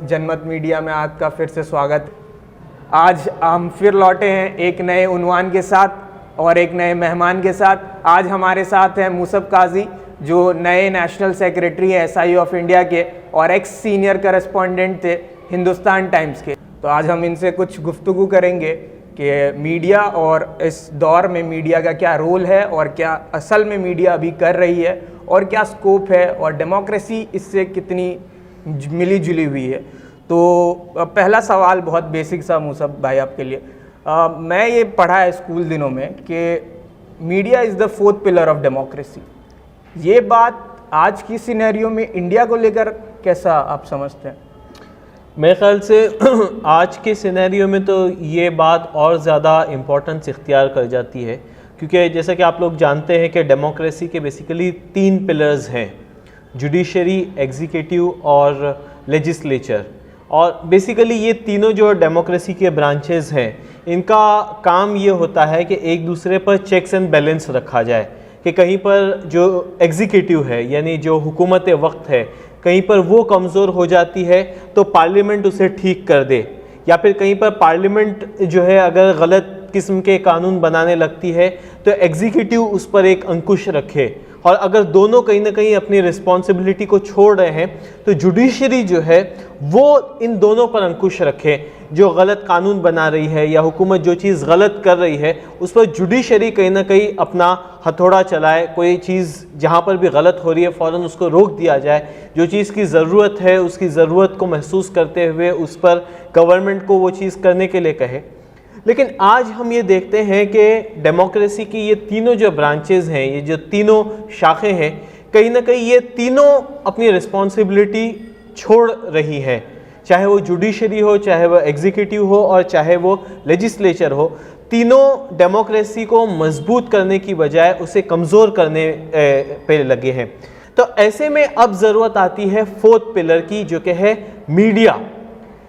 जनमत मीडिया में आपका फिर से स्वागत। आज हम फिर लौटे हैं एक नए उन्वान के साथ और एक नए मेहमान के साथ। आज हमारे साथ हैं मूसफ काजी, जो नए नेशनल सेक्रेटरी हैं एसआई ऑफ इंडिया के और एक्स सीनियर करेस्पॉन्डेंट थे हिंदुस्तान टाइम्स के। तो आज हम इनसे कुछ गुफ्तगू करेंगे कि मीडिया और इस दौर में मीडिया का क्या रोल है और क्या असल में मीडिया अभी कर रही है और क्या स्कोप है और डेमोक्रेसी इससे कितनी मिली जुली हुई है। तो पहला सवाल बहुत बेसिक सा मूसफ भाई आपके लिए। मैं ये पढ़ा है स्कूल दिनों में कि media is the fourth pillar of democracy. ये बात आज की सिनेरियो में इंडिया को लेकर कैसा आप समझते हैं? मेरे ख्याल से आज के सिनेरियो में तो ये बात और ज़्यादा इम्पोर्टेंस इख्तियार कर जाती है, क्योंकि जैसा कि आप लोग जानते हैं कि डेमोक्रेसी के बेसिकली 3 पिलर्स हैं, जुडिशरी, एग्जीक्यूटिव और लेजिस्लेचर। और बेसिकली ये तीनों जो डेमोक्रेसी के ब्रांचेस हैं, इनका काम ये होता है कि एक दूसरे पर चेक्स एंड बैलेंस रखा जाए कि कहीं पर जो एग्जीक्यूटिव है यानी जो हुकूमत वक्त है, कहीं पर वो कमज़ोर हो जाती है तो पार्लियामेंट उसे ठीक कर दे, या फिर कहीं पर पार्लियामेंट जो है अगर गलत किस्म के कानून बनाने लगती है तो एग्जीक्यूटिव उस पर एक अंकुश रखे। और अगर दोनों कहीं ना कहीं अपनी रिस्पॉन्सिबिलिटी को छोड़ रहे हैं तो जुडिशरी जो है वो इन दोनों पर अंकुश रखे। जो गलत कानून बना रही है या हुकूमत जो चीज़ गलत कर रही है उस पर जुडिशरी कहीं ना कहीं अपना हथौड़ा चलाए। कोई चीज़ जहाँ पर भी गलत हो रही है फ़ौरन उसको रोक दिया जाए। जो चीज़ की ज़रूरत है उसकी ज़रूरत को महसूस करते हुए उस पर गवर्नमेंट को वो चीज़ करने के लिए कहे। लेकिन आज हम ये देखते हैं कि डेमोक्रेसी की ये तीनों जो ब्रांचेस हैं, ये जो तीनों शाखें हैं, कहीं ना कहीं ये तीनों अपनी रिस्पॉन्सिबिलिटी छोड़ रही हैं। चाहे वो जुडिशरी हो, चाहे वो एग्जीक्यूटिव हो और चाहे वो लेजिस्लेचर हो, तीनों डेमोक्रेसी को मजबूत करने की बजाय उसे कमज़ोर करने पे लगे हैं। तो ऐसे में अब ज़रूरत आती है 4th पिलर की, जो कि है मीडिया।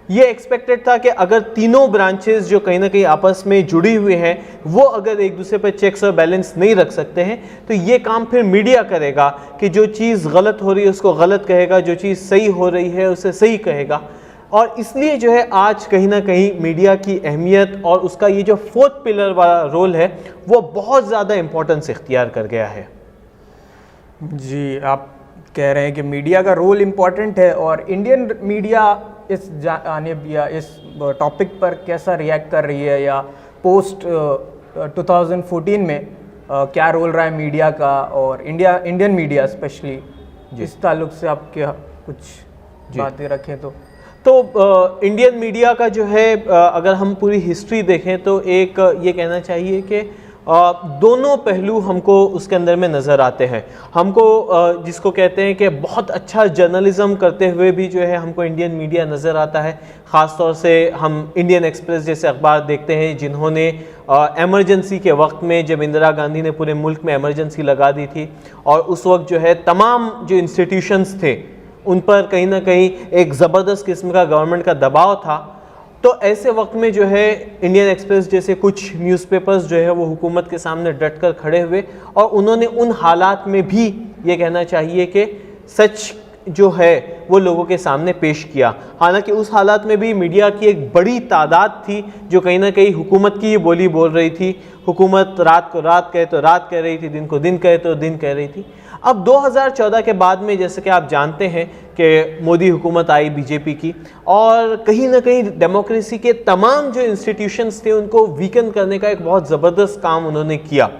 ये एक्सपेक्टेड था कि अगर तीनों ब्रांचेस जो कहीं ना कहीं आपस में जुड़ी हुई हैं वो अगर एक दूसरे पर चेक्स और बैलेंस नहीं रख सकते हैं तो ये काम फिर मीडिया करेगा कि जो चीज़ गलत हो रही है उसको गलत कहेगा, जो चीज़ सही हो रही है उसे सही कहेगा। और इसलिए जो है आज कहीं ना कहीं मीडिया की अहमियत और उसका ये जो 4th पिलर वाला रोल है वो बहुत ज़्यादा इम्पोर्टेंस इख्तियार कर गया है। जी, आप कह रहे हैं कि मीडिया का रोल इम्पॉर्टेंट है और इंडियन मीडिया इस या इस टॉपिक पर कैसा रिएक्ट कर रही है, या पोस्ट 2014 में क्या रोल रहा है मीडिया का और इंडियन मीडिया स्पेशली, इस ताल्लुक से आप क्या कुछ बातें रखें तो इंडियन मीडिया का जो है अगर हम पूरी हिस्ट्री देखें तो एक ये कहना चाहिए कि दोनों पहलू हमको उसके अंदर में नज़र आते हैं। हमको जिसको कहते हैं कि बहुत अच्छा जर्नलिज्म करते हुए भी जो है हमको इंडियन मीडिया नज़र आता है। ख़ास तौर से हम इंडियन एक्सप्रेस जैसे अखबार देखते हैं जिन्होंने एमरजेंसी के वक्त में, जब इंदिरा गांधी ने पूरे मुल्क में एमरजेंसी लगा दी थी और उस वक्त जो है तमाम जो इंस्टीट्यूशंस थे उन पर कहीं ना कहीं एक ज़बरदस्त किस्म का गवर्नमेंट का दबाव था, तो ऐसे वक्त में जो है इंडियन एक्सप्रेस जैसे कुछ न्यूज़पेपर्स जो है वो हुकूमत के सामने डट कर खड़े हुए और उन्होंने उन हालात में भी ये कहना चाहिए कि सच जो है वो लोगों के सामने पेश किया। हालांकि उस हालात में भी मीडिया की एक बड़ी तादाद थी जो कहीं ना कहीं हुकूमत की ये बोली बोल रही थी। हुकूमत रात को रात कहे तो रात कह रही थी, दिन को दिन कहे तो दिन कह रही थी। अब 2014 के बाद में जैसे कि आप जानते हैं कि मोदी हुकूमत आई बीजेपी की, और कहीं ना कहीं डेमोक्रेसी के तमाम जो इंस्टीट्यूशंस थे उनको वीकन करने का एक बहुत ज़बरदस्त काम उन्होंने किया।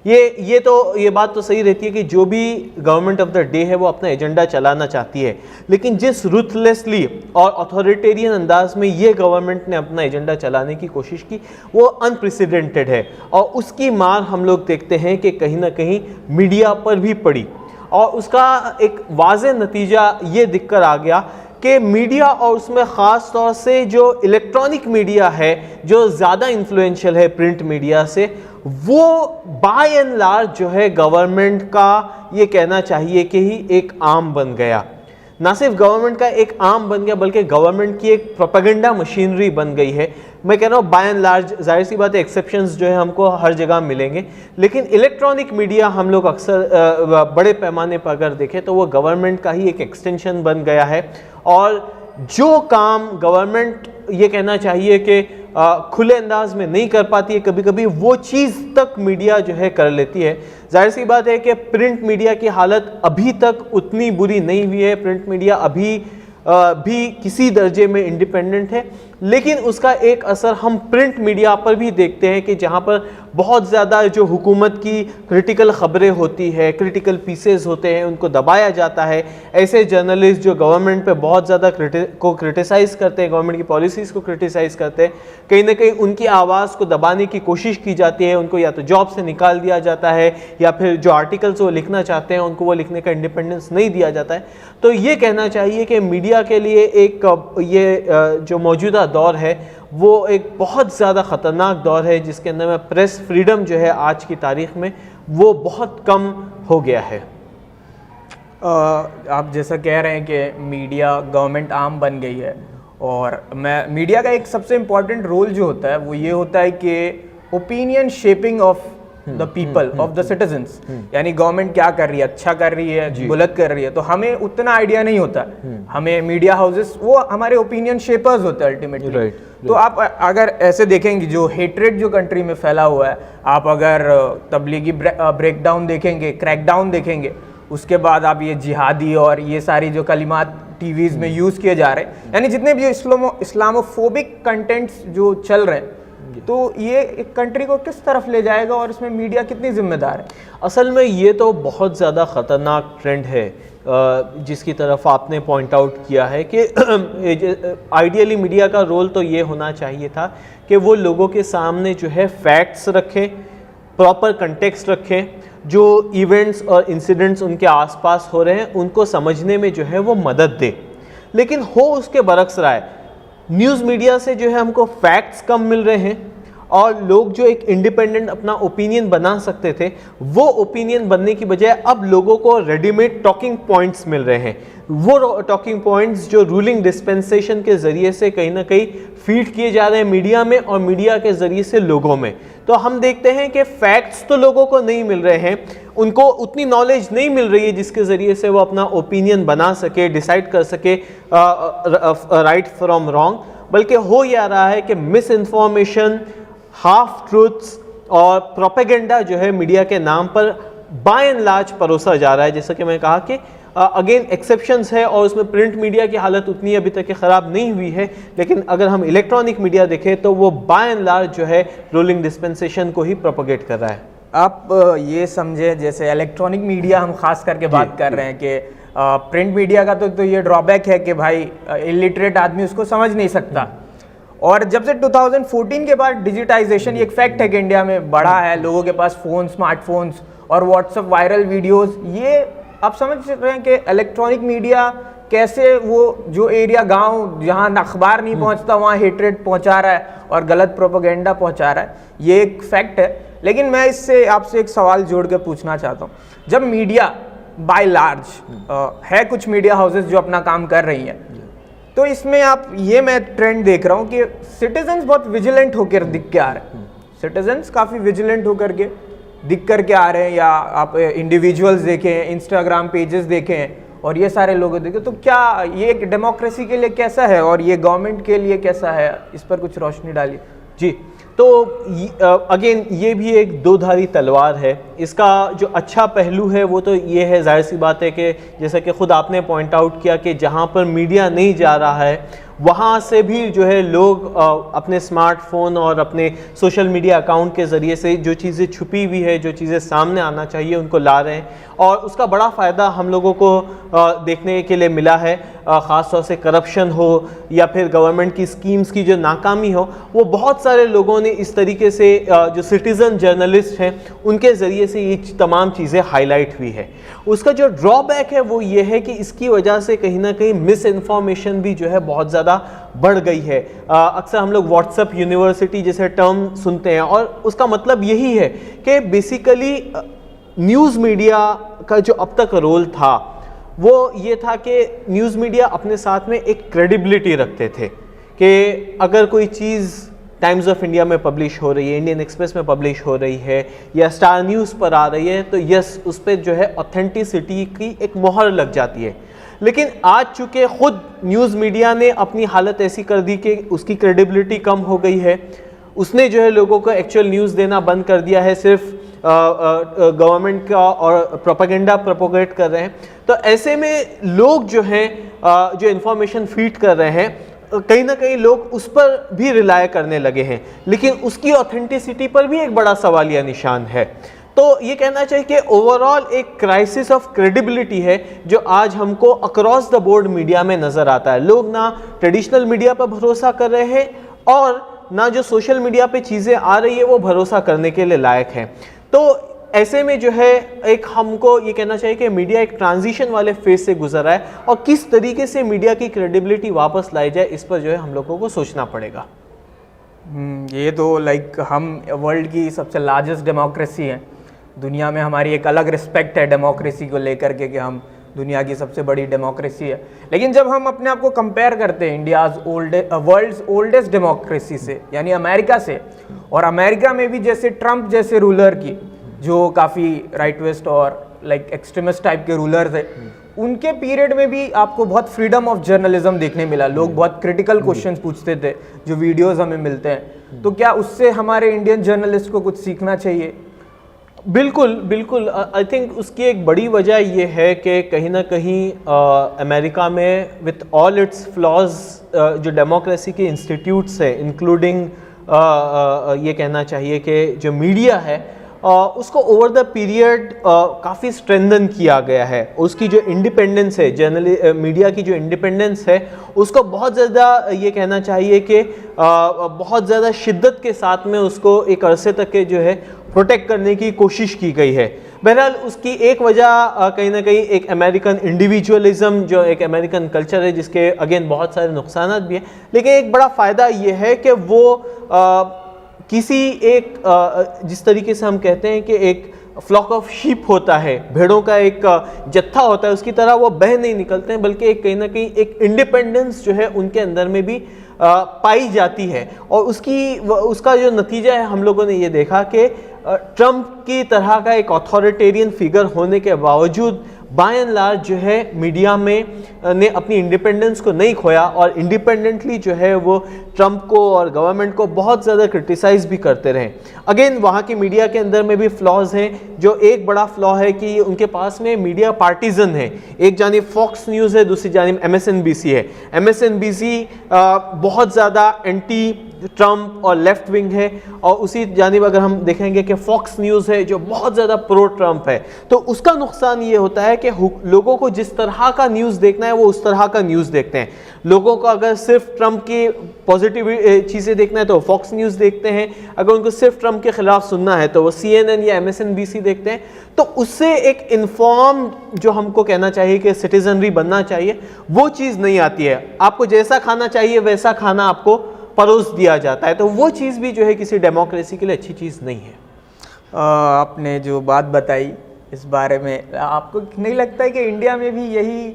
ये बात तो सही रहती है कि जो भी गवर्नमेंट ऑफ द डे है वो अपना एजेंडा चलाना चाहती है, लेकिन जिस रुथलेसली और अथॉरिटेरियन अंदाज में ये गवर्नमेंट ने अपना एजेंडा चलाने की कोशिश की वो अनप्रेसिडेंटेड है। और उसकी मार हम लोग देखते हैं कि कहीं ना कहीं मीडिया पर भी पड़ी, और उसका एक वाज़ेह नतीजा ये दिख कर आ गया कि मीडिया और उसमें ख़ास तौर से जो इलेक्ट्रॉनिक मीडिया है जो ज़्यादा इन्फ्लुएंशियल है प्रिंट मीडिया से, वो बाय एंड लार्ज जो है गवर्नमेंट का ये कहना चाहिए कि ही एक आर्म बन गया। ना सिर्फ गवर्नमेंट का एक आर्म बन गया बल्कि गवर्नमेंट की एक प्रोपेगेंडा मशीनरी बन गई है। मैं कह रहा हूँ बाय एंड लार्ज, जाहिर सी बात है एक्सेप्शंस जो है हमको हर जगह मिलेंगे, लेकिन इलेक्ट्रॉनिक मीडिया हम लोग अक्सर बड़े पैमाने पर अगर देखें तो वो गवर्नमेंट का ही एक एक्सटेंशन बन गया है। और जो काम गवर्नमेंट ये कहना चाहिए कि खुले अंदाज में नहीं कर पाती है, कभी कभी वो चीज़ तक मीडिया जो है कर लेती है। जाहिर सी बात है कि प्रिंट मीडिया की हालत अभी तक उतनी बुरी नहीं हुई है, प्रिंट मीडिया अभी भी किसी दर्जे में इंडिपेंडेंट है, लेकिन उसका एक असर हम प्रिंट मीडिया पर भी देखते हैं कि जहां पर बहुत ज़्यादा जो हुकूमत की क्रिटिकल ख़बरें होती है, क्रिटिकल पीसेस होते हैं, उनको दबाया जाता है। ऐसे जर्नलिस्ट जो गवर्नमेंट पे बहुत ज़्यादा क्रिटिसाइज़ करते हैं, गवर्नमेंट की पॉलिसीज़ को क्रिटिसाइज़ करते हैं, कहीं ना कहीं उनकी आवाज़ को दबाने की कोशिश की जाती है। उनको या तो जॉब से निकाल दिया जाता है या फिर जो आर्टिकल्स वो लिखना चाहते हैं उनको वो लिखने का इंडिपेंडेंस नहीं दिया जाता है। तो ये कहना चाहिए कि मीडिया के लिए एक ये जो मौजूदा दौर है वो एक बहुत ज़्यादा ख़तरनाक दौर है, जिसके अंदर में प्रेस फ्रीडम जो है आज की तारीख में वो बहुत कम हो गया है। आप जैसा कह रहे हैं कि मीडिया गवर्नमेंट आर्म बन गई है, और मीडिया का एक सबसे इम्पॉर्टेंट रोल जो होता है वो ये होता है कि opinion shaping of the people, of the citizens. यानी गवर्नमेंट क्या कर रही है, अच्छा कर रही है, गलत कर रही है, तो हमें उतना आइडिया नहीं होता। हमें मीडिया हाउसेस वो हमारे ओपिनियन शेपर्स होते हैं अल्टीमेटली। तो आप अगर ऐसे देखेंगे जो हेट्रेड जो कंट्री में फैला हुआ है, आप अगर तबलीगी ब्रेकडाउन देखेंगे, क्रैकडाउन देखेंगे, उसके बाद आप ये जिहादी और ये सारी जो कलिमात टीवीज में यूज किए जा रहे हैं, यानी जितने भी इस्लामोफोबिक कंटेंट्स जो चल रहे हैं, तो ये एक कंट्री को किस तरफ ले जाएगा और इसमें मीडिया कितनी जिम्मेदार है? असल में ये तो बहुत ज़्यादा ख़तरनाक ट्रेंड है जिसकी तरफ आपने पॉइंट आउट किया है कि आइडियली मीडिया का रोल तो ये होना चाहिए था कि वो लोगों के सामने जो है फैक्ट्स रखें, प्रॉपर कंटेक्स्ट रखें, जो इवेंट्स और इंसिडेंट्स उनके आसपास हो रहे हैं उनको समझने में जो है वो मदद दे। लेकिन हो उसके बरक्स रहा है, न्यूज़ मीडिया से जो है हमको फैक्ट्स कम मिल रहे हैं और लोग जो एक इंडिपेंडेंट अपना ओपिनियन बना सकते थे वो ओपिनियन बनने की बजाय अब लोगों को रेडीमेड टॉकिंग पॉइंट्स मिल रहे हैं। वो टॉकिंग पॉइंट्स जो रूलिंग डिस्पेंसेशन के ज़रिए से कहीं ना कहीं फीड किए जा रहे हैं मीडिया में और मीडिया के ज़रिए से लोगों में। तो हम देखते हैं कि फैक्ट्स तो लोगों को नहीं मिल रहे हैं, उनको उतनी नॉलेज नहीं मिल रही है जिसके ज़रिए से वो अपना ओपिनियन बना सके, डिसाइड कर सके राइट फ्रॉम रॉन्ग, बल्कि हो यह रहा है कि मिस इन्फॉर्मेशन, हाफ ट्रूथ्स और प्रोपेगेंडा जो है मीडिया के नाम पर बाय एंड लार्ज परोसा जा रहा है। जैसा कि मैं कहा कि अगेन एक्सेप्शंस है और उसमें प्रिंट मीडिया की हालत उतनी अभी तक ख़राब नहीं हुई है, लेकिन अगर हम इलेक्ट्रॉनिक मीडिया देखें तो वो बाय एंड लार्ज जो है रूलिंग डिस्पेंसेशन को ही प्रोपोगेट कर रहा है। आप ये समझे जैसे इलेक्ट्रॉनिक मीडिया हम खास करके बात कर रहे हैं कि प्रिंट मीडिया का तो ये ड्रॉबैक है कि भाई इलिटरेट आदमी उसको समझ नहीं सकता। और जब से 2014 के बाद डिजिटाइजेशन, ये एक फैक्ट है कि इंडिया में बढ़ा है, लोगों के पास फ़ोन, स्मार्टफोन्स और व्हाट्सएप वायरल वीडियोस, ये आप समझ रहे हैं कि इलेक्ट्रॉनिक मीडिया कैसे वो जो एरिया, गांव जहां अखबार नहीं पहुंचता वहां हेट्रेड पहुंचा रहा है और गलत प्रोपेगेंडा पहुंचा रहा है। ये एक फैक्ट है। लेकिन मैं इससे आपसे एक सवाल जोड़ के पूछना चाहता हूँ, जब मीडिया बाय लार्ज है, कुछ मीडिया हाउसेस जो अपना काम कर रही हैं, तो इसमें आप ये मैं ट्रेंड देख रहा हूँ कि सिटीजन्स बहुत विजिलेंट होकर दिख के आ रहे हैं, सिटीजन्स काफ़ी विजिलेंट होकर के दिख करके आ रहे हैं, या आप इंडिविजुअल्स देखें, इंस्टाग्राम पेजेस देखें और ये सारे लोग देखें, तो क्या ये एक डेमोक्रेसी के लिए कैसा है और ये गवर्नमेंट के लिए कैसा है, इस पर कुछ रोशनी डालिए। जी, तो अगेन ये भी एक दो धारी तलवार है। इसका जो अच्छा पहलू है वो तो ये है, जाहिर सी बात है कि जैसा कि खुद आपने पॉइंट आउट किया कि जहाँ पर मीडिया नहीं जा रहा है वहाँ से भी जो है लोग अपने स्मार्टफोन और अपने सोशल मीडिया अकाउंट के ज़रिए से जो चीज़ें छुपी हुई है, जो चीज़ें सामने आना चाहिए उनको ला रहे हैं, और उसका बड़ा फ़ायदा हम लोगों को देखने के लिए मिला है। ख़ास तौर से करप्शन हो या फिर गवर्नमेंट की स्कीम्स की जो नाकामी हो, वो बहुत सारे लोगों ने इस तरीके से जो सिटीज़न जर्नलिस्ट हैं उनके ज़रिए से ये तमाम चीज़ें हाईलाइट हुई है। उसका जो ड्रॉबैक है वो ये है कि इसकी वजह से कहीं ना कहीं मिस इन्फॉर्मेशन भी जो है बहुत ज़्यादा बढ़ गई है। अक्सर हम लोग व्हाट्सएप यूनिवर्सिटी जैसे टर्म सुनते हैं और उसका मतलब यही है कि बेसिकली न्यूज़ मीडिया का जो अब तक रोल था वो ये था कि न्यूज़ मीडिया अपने साथ में एक क्रेडिबिलिटी रखते थे कि अगर कोई चीज़ टाइम्स ऑफ इंडिया में पब्लिश हो रही है, इंडियन एक्सप्रेस में पब्लिश हो रही है या स्टार न्यूज़ पर आ रही है, तो यस उस पर जो है ऑथेंटिसिटी की एक मोहर लग जाती है। लेकिन आज चूंकि खुद न्यूज़ मीडिया ने अपनी हालत ऐसी कर दी कि उसकी क्रेडिबिलिटी कम हो गई है, उसने जो है लोगों को एक्चुअल न्यूज़ देना बंद कर दिया है, सिर्फ गवर्नमेंट का और प्रोपेगेंडा प्रोपोगेट कर रहे हैं। तो ऐसे में लोग जो हैं जो इन्फॉर्मेशन फीड कर रहे हैं, कहीं ना कहीं लोग उस पर भी रिलाय करने लगे हैं, लेकिन उसकी ऑथेंटिसिटी पर भी एक बड़ा सवालिया निशान है। तो ये कहना चाहिए कि ओवरऑल एक क्राइसिस ऑफ क्रेडिबिलिटी है जो आज हमको अक्रॉस द बोर्ड मीडिया में नजर आता है। लोग ना ट्रेडिशनल मीडिया पर भरोसा कर रहे हैं और ना जो सोशल मीडिया पे चीज़ें आ रही है वो भरोसा करने के लिए लायक हैं। तो ऐसे में जो है एक हमको ये कहना चाहिए कि मीडिया एक ट्रांजिशन वाले फेज से गुजर रहा है, और किस तरीके से मीडिया की क्रेडिबिलिटी वापस लाई जाए इस पर जो है हम लोगों को सोचना पड़ेगा। ये तो लाइक हम वर्ल्ड की सबसे लार्जेस्ट डेमोक्रेसी है, दुनिया में हमारी एक अलग रिस्पेक्ट है डेमोक्रेसी को लेकर के कि हम दुनिया की सबसे बड़ी डेमोक्रेसी है। लेकिन जब हम अपने आप को कंपेयर करते हैं इंडियाज वर्ल्ड्स ओल्डेस्ट डेमोक्रेसी से यानी अमेरिका से, और अमेरिका में भी जैसे ट्रम्प जैसे रूलर की जो काफ़ी राइट वेस्ट और लाइक एक्सट्रीमिस्ट टाइप के रूलर थे, उनके पीरियड में भी आपको बहुत फ्रीडम ऑफ जर्नलिज्म देखने मिला। लोग बहुत क्रिटिकल क्वेश्चंस पूछते थे जो वीडियोस हमें मिलते हैं। तो क्या उससे हमारे इंडियन जर्नलिस्ट को कुछ सीखना चाहिए? बिल्कुल बिल्कुल। आई थिंक उसकी एक बड़ी वजह ये है कि कहीं ना कहीं अमेरिका में विथ ऑल इट्स फ्लॉज जो डेमोक्रेसी के इंस्टीट्यूट्स है, इंक्लूडिंग ये कहना चाहिए कि जो मीडिया है उसको ओवर द पीरियड काफ़ी स्ट्रेंथन किया गया है। उसकी जो इंडिपेंडेंस है, मीडिया की जो इंडिपेंडेंस है, उसको बहुत ज़्यादा ये कहना चाहिए कि बहुत ज़्यादा शिद्दत के साथ में उसको एक अरसे तक के जो है प्रोटेक्ट करने की कोशिश की गई है। बहरहाल उसकी एक वजह कहीं ना कहीं एक अमेरिकन इंडिविजुअलिज्म, जो एक अमेरिकन कल्चर है जिसके अगेन बहुत सारे नुकसान भी हैं, लेकिन एक बड़ा फ़ायदा ये है कि वो किसी एक जिस तरीके से हम कहते हैं कि एक फ्लॉक ऑफ शीप होता है, भेड़ों का एक जत्था होता है, उसकी तरह वो बह नहीं निकलते हैं, बल्कि एक कहीं ना कहीं एक इंडिपेंडेंस जो है उनके अंदर में भी पाई जाती है। और उसका जो नतीजा है हम लोगों ने ये देखा कि ट्रंप की तरह का एक अथॉरिटेरियन फिगर होने के बावजूद बाय एंड लार्ज जो है मीडिया में ने अपनी इंडिपेंडेंस को नहीं खोया, और इंडिपेंडेंटली जो है वो ट्रंप को और गवर्नमेंट को बहुत ज़्यादा क्रिटिसाइज भी करते रहे। अगेन वहाँ की मीडिया के अंदर में भी फ्लॉज हैं। जो एक बड़ा फ्लॉ है कि उनके पास में मीडिया पार्टीजन है। एक जानिब फॉक्स न्यूज़ है, दूसरी जानिब MSNBC है। MSNBC बहुत ज़्यादा एंटी ट्रंप और लेफ्ट विंग है, और उसी जानिब अगर हम देखेंगे कि फॉक्स न्यूज़ है जो बहुत ज़्यादा प्रो ट्रंप है। तो उसका नुकसान ये होता है कि लोगों को जिस तरह का न्यूज़ देखना है वो उस तरह का न्यूज़ देखते हैं। लोगों को अगर सिर्फ ट्रंप की पॉजिटिव चीज़ें देखना है तो फॉक्स न्यूज़ देखते हैं, अगर उनको सिर्फ ट्रंप के खिलाफ सुनना है तो वो CNN या MSNBC देखते हैं। तो उससे एक इन्फॉर्म जो हमको कहना चाहिए कि सिटीजनरी बनना चाहिए, वो चीज़ नहीं आती है। आपको जैसा खाना चाहिए वैसा खाना आपको परोस दिया जाता है, तो वो चीज़ भी जो है किसी डेमोक्रेसी के लिए अच्छी चीज़ नहीं है। आपने जो बात बताई इस बारे में, आपको नहीं लगता है कि इंडिया में भी यही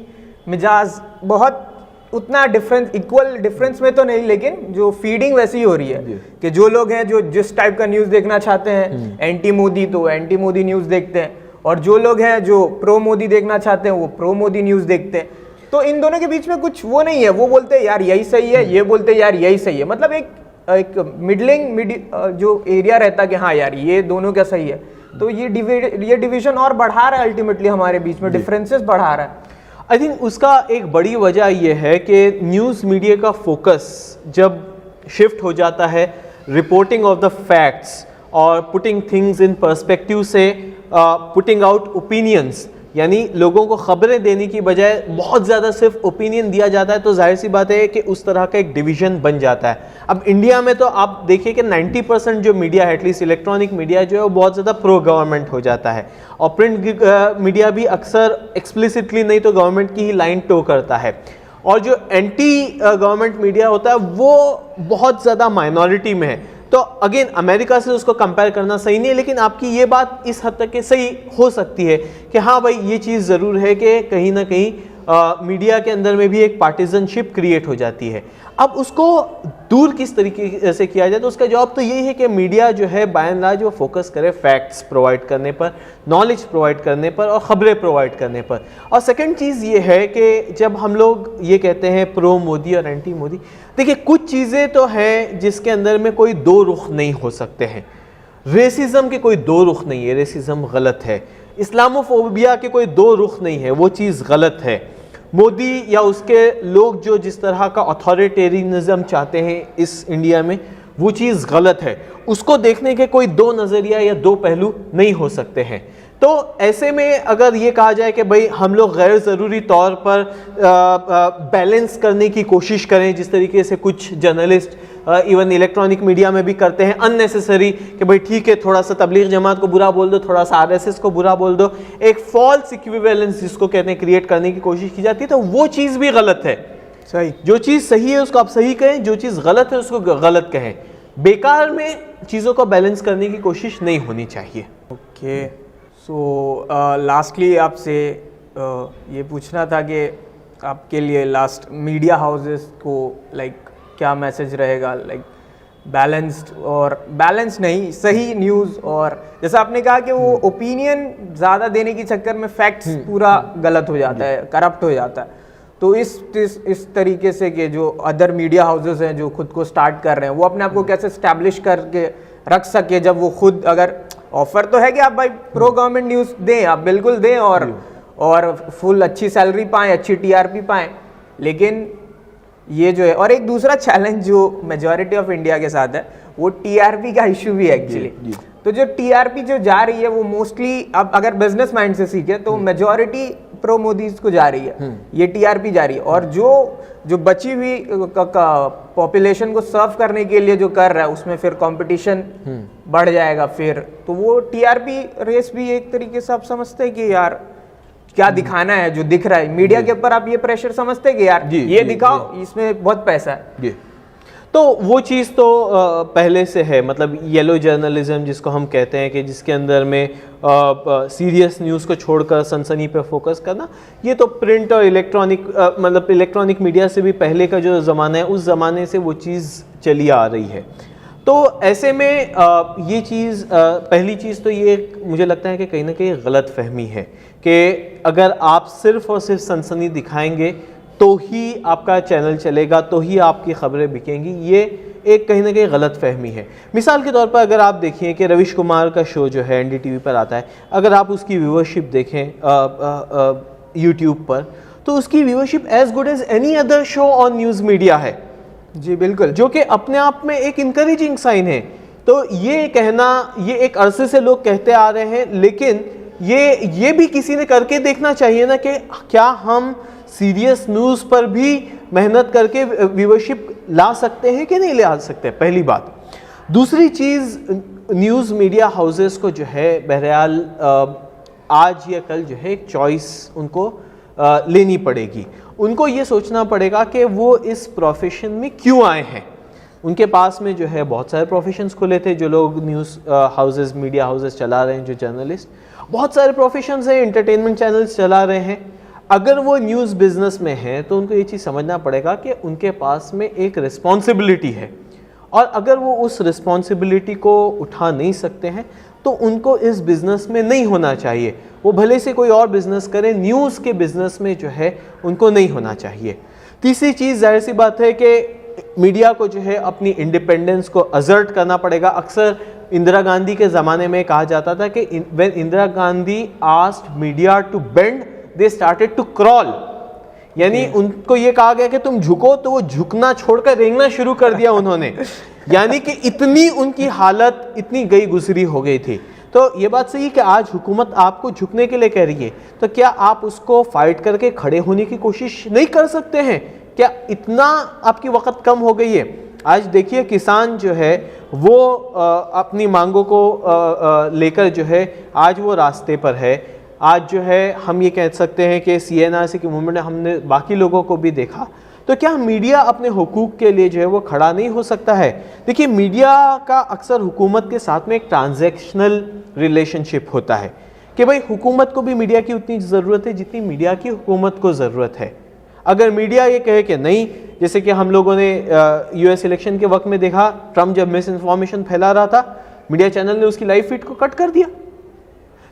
मिजाज बहुत उतना इक्वल डिफरेंस में तो नहीं, लेकिन जो फीडिंग वैसी ही हो रही है कि जो लोग हैं जो जिस टाइप का न्यूज़ देखना चाहते हैं एंटी मोदी तो एंटी मोदी न्यूज़ देखते हैं, और जो लोग हैं जो प्रो मोदी देखना चाहते हैं वो प्रो मोदी न्यूज़ देखते हैं। तो इन दोनों के बीच में कुछ वो नहीं है, वो बोलते हैं यार यही सही है, ये बोलते हैं यार यही सही है। मतलब एक मिडलिंग जो एरिया रहता है कि हाँ यार ये दोनों क्या सही है। तो ये डिवीजन और बढ़ा रहा है, अल्टीमेटली हमारे बीच में डिफरेंसेस बढ़ा रहा है। आई थिंक उसका एक बड़ी वजह यह है कि न्यूज़ मीडिया का फोकस जब शिफ्ट हो जाता है रिपोर्टिंग ऑफ द फैक्ट्स और पुटिंग थिंग्स इन पर्सपेक्टिव से पुटिंग आउट ओपिनियंस, यानी लोगों को खबरें देने की बजाय बहुत ज़्यादा सिर्फ ओपिनियन दिया जाता है, तो जाहिर सी बात है कि उस तरह का एक डिवीजन बन जाता है। अब इंडिया में तो आप देखिए कि 90% जो मीडिया है, एटलीस्ट इलेक्ट्रॉनिक मीडिया जो है वो बहुत ज़्यादा प्रो गवर्नमेंट हो जाता है, और प्रिंट मीडिया भी अक्सर एक्सप्लिसिटली नहीं तो गवर्नमेंट की ही लाइन टो करता है, और जो एंटी गवर्नमेंट मीडिया होता है वो बहुत ज़्यादा माइनॉरिटी में है। तो अगेन अमेरिका से उसको कंपेयर करना सही नहीं है, लेकिन आपकी ये बात इस हद तक के सही हो सकती है कि हाँ भाई ये चीज़ ज़रूर है कि कहीं ना कहीं मीडिया के अंदर में भी एक पार्टिजनशिप क्रिएट हो जाती है। अब उसको दूर किस तरीके से किया जाए, तो उसका जवाब तो यही है कि मीडिया जो है बाय एंड लार्ज वो फोकस करे फैक्ट्स प्रोवाइड करने पर, नॉलेज प्रोवाइड करने पर और ख़बरें प्रोवाइड करने पर। और सेकंड चीज़ ये है कि जब हम लोग ये कहते हैं प्रो मोदी और एंटी मोदी, देखिए कुछ चीज़ें तो हैं जिसके अंदर में कोई दो रुख नहीं हो सकते हैं। रेसिज्म के कोई दो रुख नहीं है, रेसिज्म गलत है। इस्लामोफोबिया के कोई दो रुख नहीं है, वो चीज़ गलत है। मोदी या उसके लोग जो जिस तरह का अथॉरिटेरियनिज्म चाहते हैं इस इंडिया में, वो चीज़ गलत है। उसको देखने के कोई दो नज़रिया या दो पहलू नहीं हो सकते हैं। तो ऐसे में अगर ये कहा जाए कि भाई हम लोग गैर ज़रूरी तौर पर बैलेंस करने की कोशिश करें, जिस तरीके से कुछ जर्नलिस्ट इवन इलेक्ट्रॉनिक मीडिया में भी करते हैं, अननेसेसरी कि भाई ठीक है थोड़ा सा तबलीग जमात को बुरा बोल दो, थोड़ा सा आरएसएस को बुरा बोल दो, एक फॉल्स इक्विवेलेंस जिसको कहते हैं क्रिएट करने की कोशिश की जाती है, तो वो चीज़ भी गलत है। सही, जो चीज़ सही है उसको आप सही कहें, जो चीज़ गलत है उसको गलत कहें। बेकार में चीज़ों को बैलेंस करने की कोशिश नहीं होनी चाहिए। ओके, सो लास्टली आपसे ये पूछना था कि आपके लिए लास्ट मीडिया हाउसेस को लाइक क्या मैसेज रहेगा, लाइक बैलेंस्ड और बैलेंस नहीं, सही न्यूज़, और जैसा आपने कहा कि वो ओपिनियन ज़्यादा देने के चक्कर में फैक्ट्स पूरा गलत हो जाता है, करप्ट हो जाता है। तो इस तरीके से कि जो अदर मीडिया हाउसेस हैं जो खुद को स्टार्ट कर रहे हैं, वो अपने आप को कैसे स्टैब्लिश करके रख सके, जब वो खुद अगर ऑफर तो है कि आप भाई प्रो गवर्नमेंट न्यूज़ दें, आप बिल्कुल दें और फुल अच्छी सैलरी पाएँ, अच्छी टीआरपी पाएँ, लेकिन ये जो है, और एक दूसरा चैलेंज जो मेजॉरिटी ऑफ इंडिया के साथ है वो टीआरपी का इशू भी है एक्चुअली। तो जो टीआरपी जो जा रही है वो मोस्टली, अब अगर बिजनेस माइंड से सीखे तो मेजॉरिटी प्रो मोदीज को जा रही है, ये टीआरपी जा रही है। और जो बची हुई पॉपुलेशन को सर्व करने के लिए जो कर रहा है उसमें फिर कंपटीशन बढ़ जाएगा, फिर तो वो टीआरपी रेस भी एक तरीके से आप समझते हैं कि यार क्या दिखाना है, जो दिख रहा है मीडिया के ऊपर, आप ये प्रेशर समझते हैं कि यार ये दिखाओ, इसमें बहुत पैसा है। तो वो चीज़ तो पहले से है, मतलब येलो जर्नलिज्म जिसको हम कहते हैं कि जिसके अंदर में सीरियस न्यूज़ को छोड़कर सनसनी पे फोकस करना, ये तो प्रिंट और इलेक्ट्रॉनिक मतलब इलेक्ट्रॉनिक मीडिया से भी पहले का जो ज़माना है उस ज़माने से वो चीज़ चली आ रही है। तो ऐसे में ये चीज़ पहली चीज़ तो ये मुझे लगता है कि कहीं ना कहीं गलत फहमी है कि अगर आप सिर्फ और सिर्फ सनसनी दिखाएंगे तो ही आपका चैनल चलेगा, तो ही आपकी खबरें बिकेंगी, ये एक कहीं ना कहीं गलत फहमी है। मिसाल के तौर पर अगर आप देखिए कि रविश कुमार का शो जो है एनडीटीवी पर आता है, अगर आप उसकी व्यूअरशिप देखें यूट्यूब पर, तो उसकी viewership as good as any other show on news media है। जी बिल्कुल, जो कि अपने आप में एक इनकरेजिंग साइन है। तो ये कहना, ये एक अरसे से लोग कहते आ रहे हैं, लेकिन ये भी किसी ने करके देखना चाहिए ना कि क्या हम सीरियस न्यूज़ पर भी मेहनत करके व्यूअरशिप ला सकते हैं कि नहीं ला सकते, पहली बात। दूसरी चीज़, न्यूज़ मीडिया हाउसेस को जो है बहरहाल आज या कल जो है एक चॉइस उनको लेनी पड़ेगी। उनको ये सोचना पड़ेगा कि वो इस प्रोफेशन में क्यों आए हैं। उनके पास में जो है बहुत सारे प्रोफेशंस खुले थे, जो लोग न्यूज़ हाउसेस मीडिया हाउसेस चला रहे हैं, जो जर्नलिस्ट, बहुत सारे प्रोफेशंस हैं, एंटरटेनमेंट चैनल्स चला रहे हैं। अगर वो न्यूज़ बिजनेस में हैं तो उनको ये चीज़ समझना पड़ेगा कि उनके पास में एक रिस्पॉन्सिबिलिटी है, और अगर वो उस रिस्पॉन्सिबिलिटी को उठा नहीं सकते हैं तो उनको इस बिज़नेस में नहीं होना चाहिए। वो भले से कोई और बिज़नेस करें, न्यूज़ के बिज़नेस में जो है उनको नहीं होना चाहिए। तीसरी चीज़, जाहिर सी बात है कि मीडिया को जो है अपनी इंडिपेंडेंस को असर्ट करना पड़ेगा। अक्सर इंदिरा गांधी के ज़माने में कहा जाता था कि when Indira Gandhi asked media to bend, they started to crawl, यानी उनको ये कहा गया कि तुम झुको, तो वो झुकना छोड़कर रेंगना शुरू कर दिया उन्होंने। यानी कि इतनी उनकी हालत इतनी गई गुजरी हो गई थी। तो ये बात सही है कि आज हुकूमत आपको झुकने के लिए कह रही है, तो क्या आप उसको फाइट करके खड़े होने की कोशिश नहीं कर सकते हैं? क्या इतना आपकी वक्त कम हो गई है? आज देखिए किसान जो है वो अपनी मांगों को लेकर जो है आज वो रास्ते पर है। आज जो है हम ये कह सकते हैं कि CNRC की मूवमेंट हमने बाकी लोगों को भी देखा। तो क्या मीडिया अपने हुकूक के लिए जो है वो खड़ा नहीं हो सकता है? देखिए, मीडिया का अक्सर हुकूमत के साथ में एक ट्रांजैक्शनल रिलेशनशिप होता है कि भाई हुकूमत को भी मीडिया की उतनी ज़रूरत है जितनी मीडिया की हुकूमत को ज़रूरत है। अगर मीडिया ये कहे कि नहीं, जैसे कि हम लोगों ने यूएस इलेक्शन के वक्त में देखा, ट्रम्प जब मिस इन्फॉर्मेशन फैला रहा था, मीडिया चैनल ने उसकी लाइव फीड को कट कर दिया।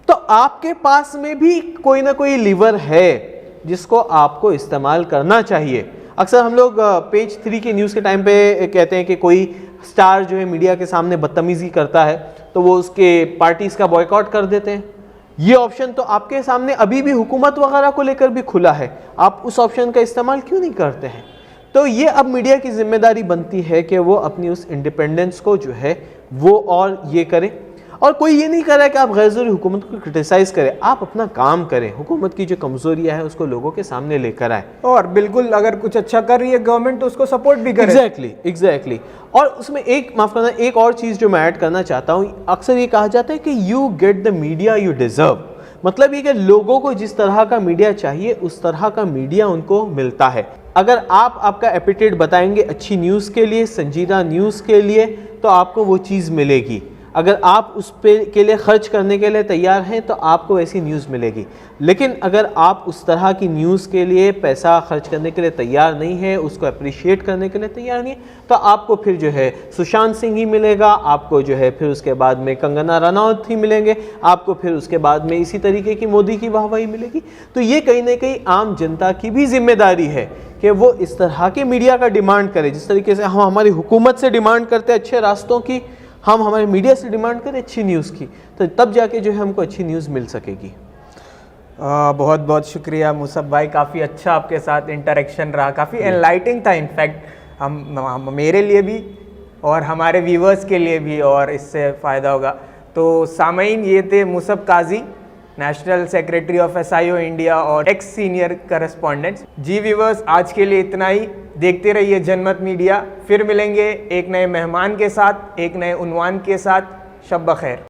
तो आपके पास में भी कोई ना कोई लीवर है जिसको आपको इस्तेमाल करना चाहिए। अक्सर हम लोग पेज 3 के न्यूज़ के टाइम पे कहते हैं कि कोई स्टार जो है मीडिया के सामने बदतमीजी करता है तो वो उसके पार्टीज का बॉयकॉट कर देते हैं। ये ऑप्शन तो आपके सामने अभी भी हुकूमत वगैरह को लेकर भी खुला है, आप उस ऑप्शन का इस्तेमाल क्यों नहीं करते हैं? तो ये अब मीडिया की जिम्मेदारी बनती है कि वो अपनी उस इंडिपेंडेंस को जो है वो और ये करे। और कोई ये नहीं कर रहा है कि आप गैर ज़रूरी हुकूमत को क्रिटिसाइज़ करें, आप अपना काम करें, हुकूमत की जो कमज़ोरियाँ है उसको लोगों के सामने लेकर आए। और बिल्कुल अगर कुछ अच्छा कर रही है गवर्नमेंट तो उसको सपोर्ट भी करे। एग्जैक्टली। और उसमें माफ़ करना, एक और चीज़ जो मैं ऐड करना चाहता हूँ, अक्सर ये कहा जाता है कि you get the media you deserve. मतलब ये कि लोगों को जिस तरह का मीडिया चाहिए उस तरह का मीडिया उनको मिलता है। अगर आप आपका एपिटेट बताएंगे अच्छी न्यूज़ के लिए, संजीदा न्यूज़ के लिए, तो आपको वो चीज़ मिलेगी। अगर आप उस पे के लिए खर्च करने के लिए तैयार हैं तो आपको ऐसी न्यूज़ मिलेगी। लेकिन अगर आप उस तरह की न्यूज़ के लिए पैसा खर्च करने के लिए तैयार नहीं है, उसको अप्रिशिएट करने के लिए तैयार नहीं है, तो आपको फिर जो है सुशांत सिंह ही मिलेगा, आपको जो है फिर उसके बाद में कंगना रनौत ही मिलेंगे, आपको फिर उसके बाद में इसी तरीके की मोदी की वाहवाही मिलेगी। तो ये कहीं ना कहीं आम जनता की भी जिम्मेदारी है कि वो इस तरह के मीडिया का डिमांड करे। जिस तरीके से हम हमारी हुकूमत से डिमांड करते हैं अच्छे रास्तों की, हम हमारे मीडिया से डिमांड करें अच्छी न्यूज़ की, तो तब जाके जो है हमको अच्छी न्यूज़ मिल सकेगी। बहुत बहुत शुक्रिया मुसब भाई, काफ़ी अच्छा आपके साथ इंटरेक्शन रहा, काफ़ी एनलाइटिंग था इनफैक्ट हम मेरे लिए भी और हमारे व्यूवर्स के लिए भी, और इससे फ़ायदा होगा। तो सामईन, ये थे Musab Qazi, national secretary of SIO India और एक्स सीनियर करस्पॉन्डेंट्स। जी व्यूवर्स, आज के लिए इतना ही। देखते रहिए जनमत मीडिया, फिर मिलेंगे एक नए मेहमान के साथ, एक नए उन्वान के साथ। शब बखैर।